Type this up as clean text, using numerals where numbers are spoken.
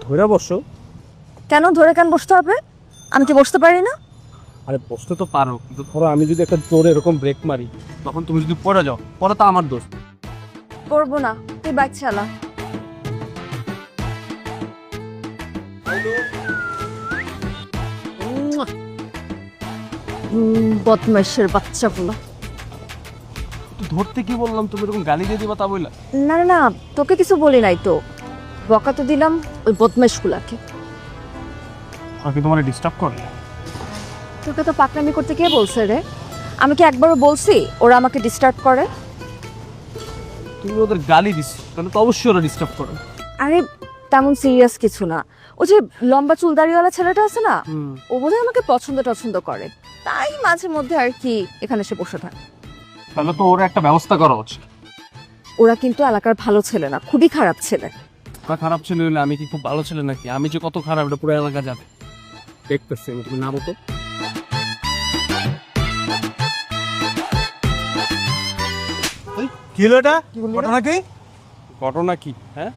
ধরে বসো। কেন ধরে কেন বসতে হবে? আমি কি বসতে পারি না? আরে বসতে তো পারো, কিন্তু ধরো আমি যদি একটা জোরে এরকম ব্রেক মারি, তখন তুমি যদি পড়ে যাও, পরে তো আমার দোষ। করবো না, তুই বাইক চালা। বদমাইশের বাচ্চাগুলো। তো ধরতে কি বললাম, তুমি এরকম গালি দিয়ে দিবা তা বললা? না না না, তোকে কিছু বলি নাই তো, বকা তো দিলাম ওই বদমাইশগুলাকে। আর কি তোমার ডিস্টার্ব করে? তোকে তো পাকনামি করতে কে বলছে রে? আমি কি একবারও বলছি ওরা আমাকে ডিস্টার্ব করে? তুমি ওদের গালি দিছি, তাহলে তো অবশ্যই ওরা ডিস্টার্ব করে। আরে তেমন সিরিয়াস কিছু না। ও যে লম্বা চুল দাড়িওয়ালা ছেলেটা আছে না, ও বোধহয় আমাকে পছন্দ করে, তাই মাঝে মধ্যে আর কি এখানে এসে বসে থাকে। তাহলে তো ওরা একটা ব্যবস্থা করা উচিত। ওরা কিন্তু এলাকার ভালো ছেলে না, খুবই খারাপ ছেলে। ওরা খারাপ ছেলে হলে আমি কি খুব ভালো ছেলে নাকি? আমি যে কত খারাপ এটা পুরো এলাকা যাবে। দেখতেছি আমি, তুমি নামো তো। কি হলো এটা? ঘটনা কি? ঘটনা কি? হ্যাঁ,